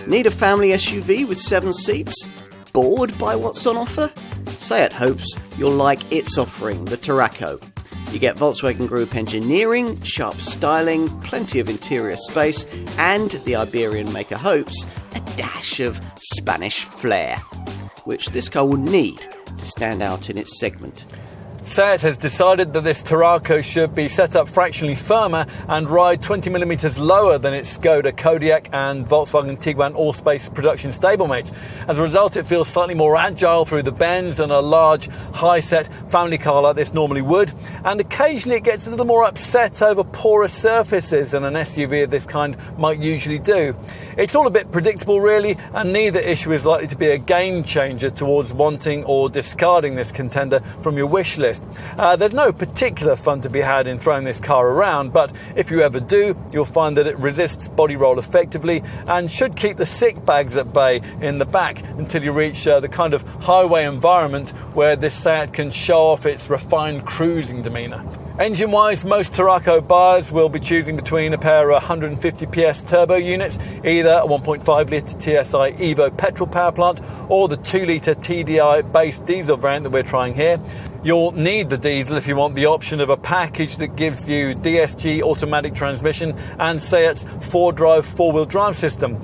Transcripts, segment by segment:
Need a family SUV with 7 seats? Bored by what's on offer? Seat hopes you'll like its offering, the Tarraco. You get Volkswagen Group engineering, sharp styling, plenty of interior space, and, the Iberian maker hopes, a dash of Spanish flair, which this car will need to stand out in its segment. Seat has decided that this Tarraco should be set up fractionally firmer and ride 20mm lower than its Skoda Kodiaq and Volkswagen Tiguan Allspace production stablemates. As a result, it feels slightly more agile through the bends than a large, high-set family car like this normally would, and occasionally it gets a little more upset over porous surfaces than an SUV of this kind might usually do. It's all a bit predictable really, and neither issue is likely to be a game changer towards wanting or discarding this contender from your wish list. There's no particular fun to be had in throwing this car around, but if you ever do, you'll find that it resists body roll effectively and should keep the sick bags at bay in the back until you reach the kind of highway environment where this Seat can show off its refined cruising demeanour. Engine-wise, most Tarraco buyers will be choosing between a pair of 150 PS turbo units, either a 1.5-litre TSI Evo petrol power plant or the 2-litre TDI-based diesel variant that we're trying here. You'll need the diesel if you want the option of a package that gives you DSG automatic transmission and Seat's 4-drive, 4-wheel drive system.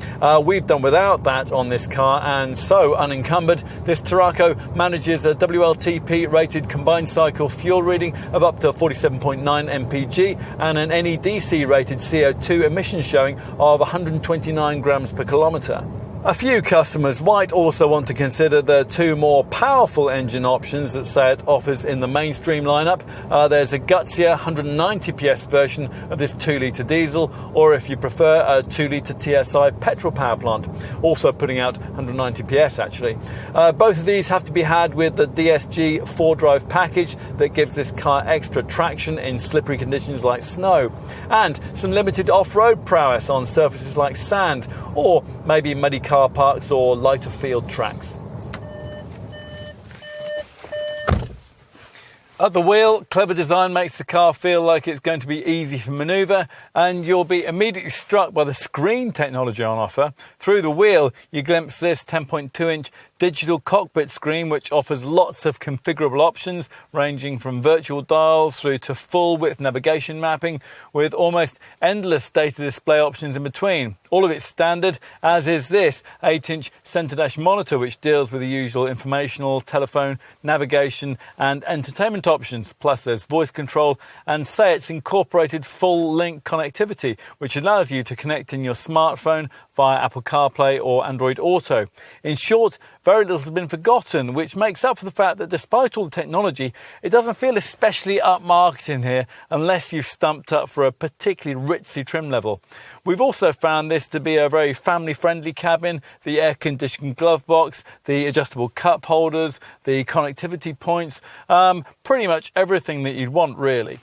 We've done without that on this car, and so unencumbered, this Tarraco manages a WLTP-rated combined cycle fuel reading of up to 47.9 mpg and an NEDC-rated CO2 emission showing of 129 grams per kilometre. A few customers might also want to consider the 2 more powerful engine options that Seat offers in the mainstream lineup. There's a gutsier 190 PS version of this 2-litre diesel, or if you prefer, a 2-litre TSI petrol power plant, also putting out 190 PS actually. Both of these have to be had with the DSG 4-drive package that gives this car extra traction in slippery conditions like snow, and some limited off-road prowess on surfaces like sand, or maybe muddy car parks or lighter field tracks. At the wheel, clever design makes the car feel like it's going to be easy to manoeuvre, and you'll be immediately struck by the screen technology on offer. Through the wheel, you glimpse this 10.2-inch digital cockpit screen, which offers lots of configurable options, ranging from virtual dials through to full-width navigation mapping, with almost endless data display options in between. All of it's standard, as is this 8-inch centre dash monitor, which deals with the usual informational, telephone, navigation and entertainment options. Plus there's voice control and Seat's incorporated full-link connectivity, which allows you to connect in your smartphone via Apple CarPlay or Android Auto. In short, very little has been forgotten, which makes up for the fact that despite all the technology, it doesn't feel especially upmarket in here unless you've stumped up for a particularly ritzy trim level. We've also found this to be a very family-friendly cabin, the air-conditioned glove box, the adjustable cup holders, the connectivity points, pretty much everything that you'd want really.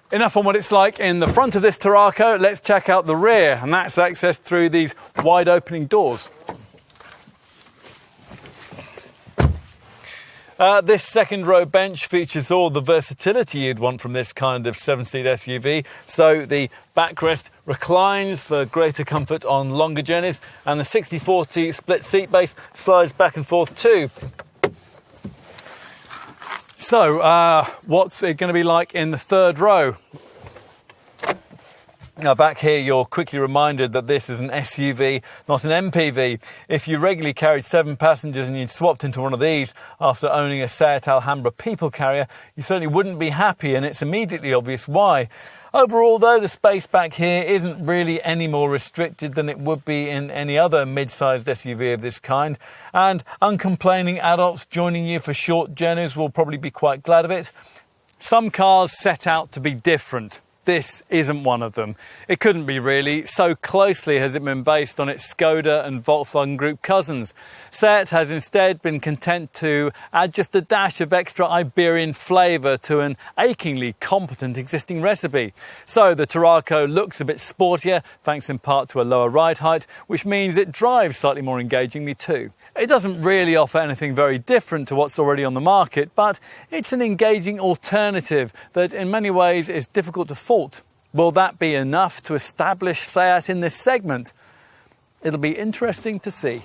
Enough on what it's like in the front of this Tarraco, let's check out the rear, and that's accessed through these wide opening doors. This second row bench features all the versatility you'd want from this kind of 7-seat SUV. So the backrest reclines for greater comfort on longer journeys, and the 60/40 split seat base slides back and forth too. So, what's it going to be like in the third row? Now, back here, you're quickly reminded that this is an SUV, not an MPV. If you regularly carried 7 passengers and you'd swapped into one of these after owning a Seat Alhambra people carrier, you certainly wouldn't be happy, and it's immediately obvious why. Overall, though, the space back here isn't really any more restricted than it would be in any other mid-sized SUV of this kind, and uncomplaining adults joining you for short journeys will probably be quite glad of it. Some cars set out to be different. This isn't one of them. It couldn't be really, so closely has it been based on its Skoda and Volkswagen Group cousins. Seat has instead been content to add just a dash of extra Iberian flavour to an achingly competent existing recipe. So the Tarraco looks a bit sportier, thanks in part to a lower ride height, which means it drives slightly more engagingly too. It doesn't really offer anything very different to what's already on the market, but it's an engaging alternative that in many ways is difficult to fault. Will that be enough to establish Seat in this segment? It'll be interesting to see.